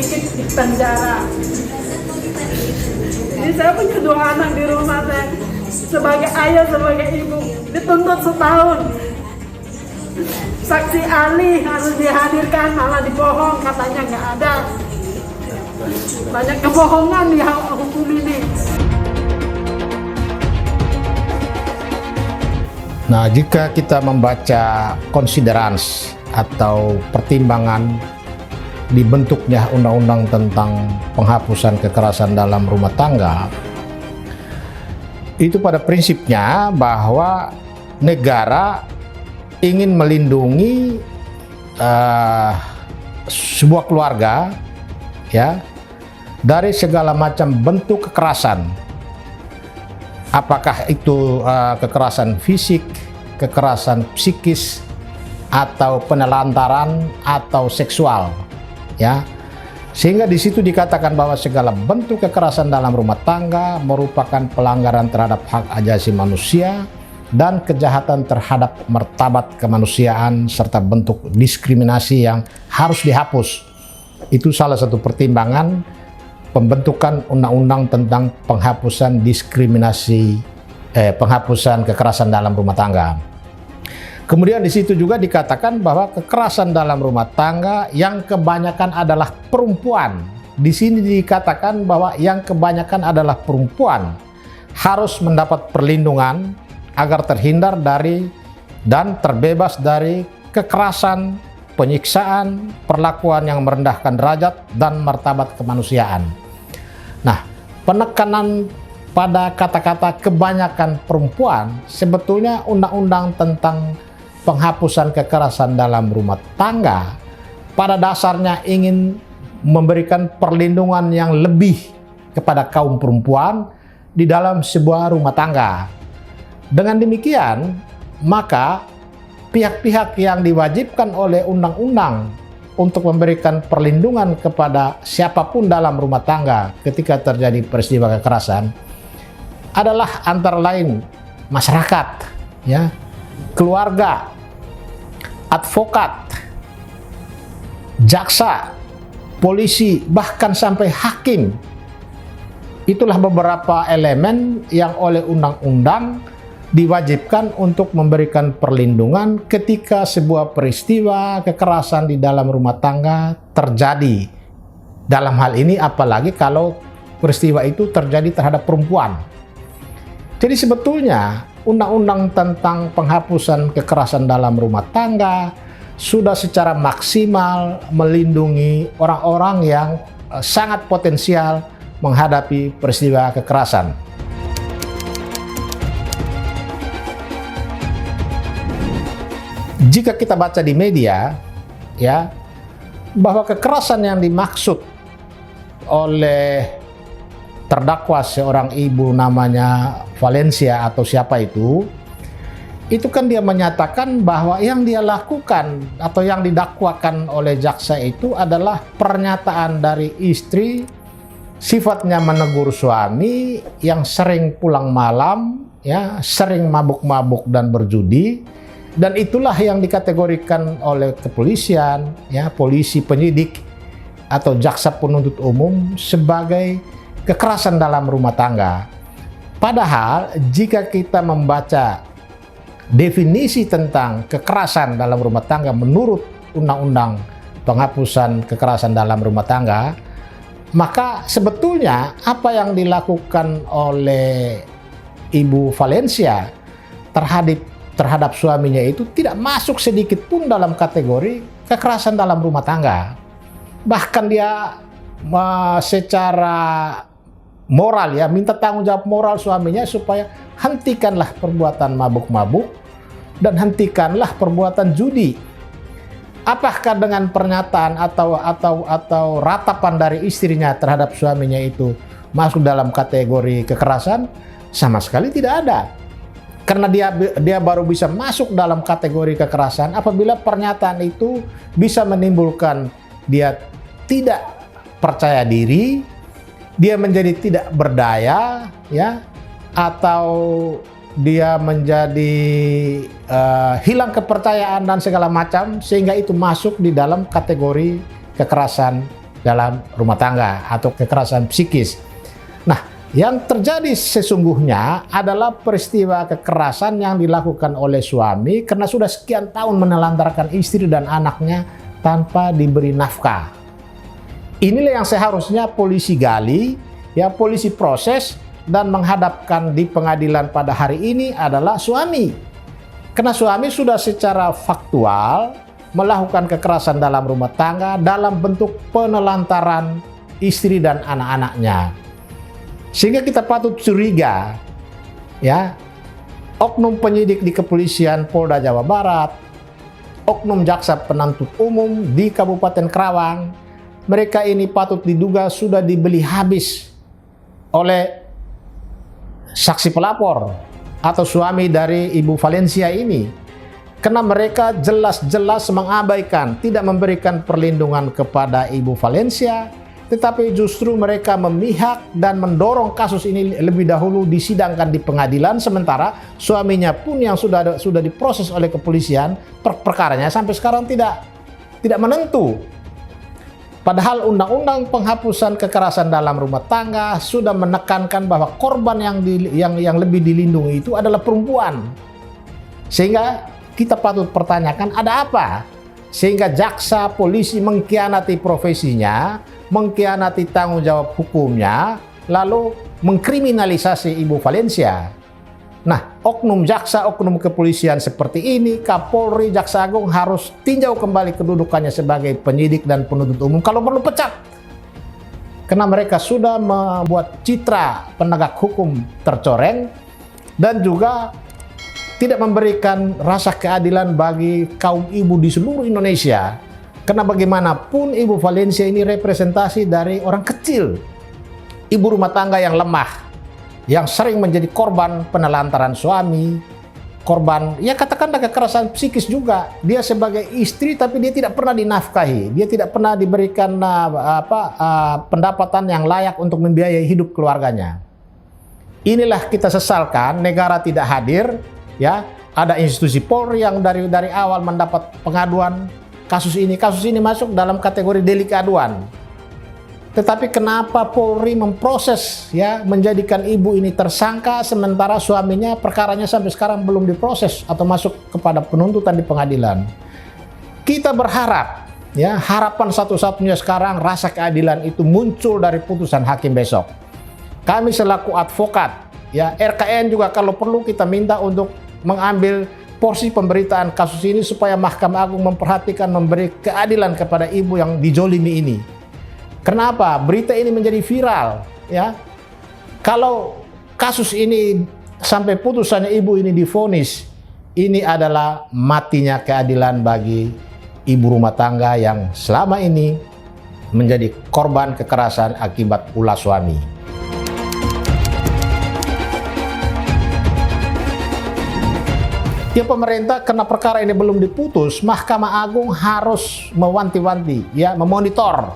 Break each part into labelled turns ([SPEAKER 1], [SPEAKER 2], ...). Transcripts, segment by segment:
[SPEAKER 1] dikit di penjara. Jadi saya punya 2 anak di rumah, saya sebagai ayah, sebagai ibu dituntut setahun. Saksi ahli harus dihadirkan, malah dibohong, katanya nggak ada. Banyak kebohongan di hukum ini.
[SPEAKER 2] Nah, jika kita membaca konsiderans atau pertimbangan dibentuknya undang-undang tentang penghapusan kekerasan dalam rumah tangga, itu pada prinsipnya bahwa negara ingin melindungi sebuah keluarga ya dari segala macam bentuk kekerasan. Apakah itu kekerasan fisik, kekerasan psikis, atau penelantaran atau seksual, ya. Sehingga di situ dikatakan bahwa segala bentuk kekerasan dalam rumah tangga merupakan pelanggaran terhadap hak asasi manusia dan kejahatan terhadap martabat kemanusiaan serta bentuk diskriminasi yang harus dihapus. Itu salah satu pertimbangan pembentukan undang-undang tentang penghapusan penghapusan kekerasan dalam rumah tangga. Kemudian di situ juga dikatakan bahwa kekerasan dalam rumah tangga yang kebanyakan adalah perempuan. Di sini dikatakan bahwa yang kebanyakan adalah perempuan harus mendapat perlindungan agar terhindar dari dan terbebas dari kekerasan, penyiksaan, perlakuan yang merendahkan derajat dan martabat kemanusiaan. Nah, penekanan pada kata-kata kebanyakan perempuan, sebetulnya undang-undang tentang penghapusan kekerasan dalam rumah tangga pada dasarnya ingin memberikan perlindungan yang lebih kepada kaum perempuan di dalam sebuah rumah tangga. Dengan demikian, maka pihak-pihak yang diwajibkan oleh undang-undang untuk memberikan perlindungan kepada siapapun dalam rumah tangga ketika terjadi peristiwa kekerasan adalah antara lain masyarakat, ya, keluarga, advokat, jaksa, polisi, bahkan sampai hakim. Itulah beberapa elemen yang oleh undang-undang diwajibkan untuk memberikan perlindungan ketika sebuah peristiwa kekerasan di dalam rumah tangga terjadi. Dalam hal ini apalagi kalau peristiwa itu terjadi terhadap perempuan. Jadi sebetulnya undang-undang tentang penghapusan kekerasan dalam rumah tangga sudah secara maksimal melindungi orang-orang yang sangat potensial menghadapi peristiwa kekerasan. Jika kita baca di media, ya, bahwa kekerasan yang dimaksud oleh terdakwa seorang ibu namanya Valencia atau siapa itu kan dia menyatakan bahwa yang dia lakukan atau yang didakwakan oleh jaksa itu adalah pernyataan dari istri sifatnya menegur suami yang sering pulang malam, ya, sering mabuk-mabuk dan berjudi. Dan itulah yang dikategorikan oleh kepolisian, ya, polisi penyidik atau jaksa penuntut umum sebagai kekerasan dalam rumah tangga. Padahal jika kita membaca definisi tentang kekerasan dalam rumah tangga menurut Undang-Undang Penghapusan Kekerasan dalam Rumah Tangga, maka sebetulnya apa yang dilakukan oleh Ibu Valencia terhadap suaminya itu tidak masuk sedikit pun dalam kategori kekerasan dalam rumah tangga. Bahkan dia secara moral, ya, minta tanggung jawab moral suaminya supaya hentikanlah perbuatan mabuk-mabuk dan hentikanlah perbuatan judi. Apakah dengan pernyataan atau ratapan dari istrinya terhadap suaminya itu masuk dalam kategori kekerasan? Sama sekali tidak ada. Karena dia baru bisa masuk dalam kategori kekerasan apabila pernyataan itu bisa menimbulkan dia tidak percaya diri, dia menjadi tidak berdaya, ya, atau dia menjadi hilang kepercayaan dan segala macam, sehingga itu masuk di dalam kategori kekerasan dalam rumah tangga atau kekerasan psikis. Nah, yang terjadi sesungguhnya adalah peristiwa kekerasan yang dilakukan oleh suami karena sudah sekian tahun menelantarkan istri dan anaknya tanpa diberi nafkah. Inilah yang seharusnya polisi gali, ya polisi proses dan menghadapkan di pengadilan pada hari ini adalah suami. Karena suami sudah secara faktual melakukan kekerasan dalam rumah tangga dalam bentuk penelantaran istri dan anak-anaknya. Sehingga kita patut curiga, ya, oknum penyidik di kepolisian Polda Jawa Barat, oknum jaksa penuntut umum di Kabupaten Karawang, mereka ini patut diduga sudah dibeli habis oleh saksi pelapor atau suami dari Ibu Valencia ini. Karena mereka jelas-jelas mengabaikan, tidak memberikan perlindungan kepada Ibu Valencia, tetapi justru mereka memihak dan mendorong kasus ini lebih dahulu disidangkan di pengadilan, sementara suaminya pun yang sudah diproses oleh kepolisian, perkaranya sampai sekarang tidak menentu. Padahal undang-undang penghapusan kekerasan dalam rumah tangga sudah menekankan bahwa korban yang lebih dilindungi itu adalah perempuan. Sehingga kita patut pertanyakan ada apa? Sehingga jaksa polisi mengkhianati profesinya, mengkhianati tanggung jawab hukumnya, lalu mengkriminalisasi Ibu Valencia. Nah, oknum jaksa, oknum kepolisian seperti ini, Kapolri, Jaksa Agung harus tinjau kembali kedudukannya sebagai penyidik dan penuntut umum, kalau perlu pecat. Karena mereka sudah membuat citra penegak hukum tercoreng dan juga tidak memberikan rasa keadilan bagi kaum ibu di seluruh Indonesia. Karena bagaimanapun Ibu Valencia ini representasi dari orang kecil, ibu rumah tangga yang lemah, yang sering menjadi korban penelantaran suami, korban, ya katakanlah kekerasan psikis juga. Dia sebagai istri tapi dia tidak pernah dinafkahi, dia tidak pernah diberikan pendapatan yang layak untuk membiayai hidup keluarganya. Inilah kita sesalkan, negara tidak hadir, ya. Ada institusi Polri yang dari awal mendapat pengaduan kasus ini masuk dalam kategori delik aduan. Tetapi kenapa Polri memproses, ya, menjadikan ibu ini tersangka sementara suaminya perkaranya sampai sekarang belum diproses atau masuk kepada penuntutan di pengadilan? Kita berharap, ya, harapan satu-satunya sekarang rasa keadilan itu muncul dari putusan hakim besok. Kami selaku advokat, ya, RKN juga kalau perlu kita minta untuk mengambil porsi pemberitaan kasus ini supaya Mahkamah Agung memperhatikan, memberi keadilan kepada ibu yang dijolimi ini. Kenapa berita ini menjadi viral, ya? Kalau kasus ini sampai putusannya ibu ini divonis, ini adalah matinya keadilan bagi ibu rumah tangga yang selama ini menjadi korban kekerasan akibat ulah suami. Ya, pemerintah karena perkara ini belum diputus, Mahkamah Agung harus mewanti-wanti, ya, memonitor.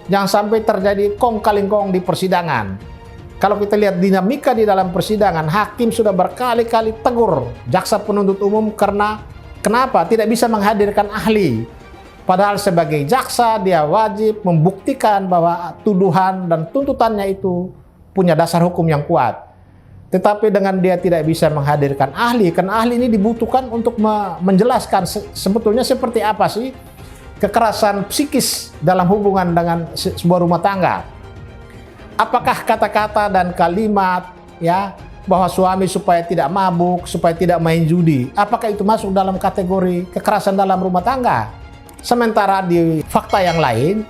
[SPEAKER 2] Jangan sampai terjadi kong kaling kong di persidangan. Kalau kita lihat dinamika di dalam persidangan, hakim sudah berkali-kali tegur jaksa penuntut umum karena kenapa tidak bisa menghadirkan ahli. Padahal sebagai jaksa dia wajib membuktikan bahwa tuduhan dan tuntutannya itu punya dasar hukum yang kuat. Tetapi dengan dia tidak bisa menghadirkan ahli, karena ahli ini dibutuhkan untuk menjelaskan sebetulnya seperti apa sih kekerasan psikis dalam hubungan dengan sebuah rumah tangga. Apakah kata-kata dan kalimat, ya, bahwa suami supaya tidak mabuk, supaya tidak main judi, apakah itu masuk dalam kategori kekerasan dalam rumah tangga? Sementara di fakta yang lain,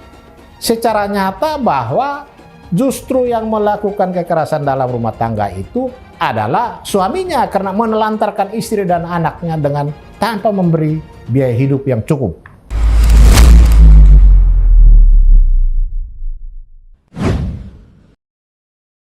[SPEAKER 2] secara nyata bahwa justru yang melakukan kekerasan dalam rumah tangga itu adalah suaminya karena menelantarkan istri dan anaknya dengan tanpa memberi biaya hidup yang cukup.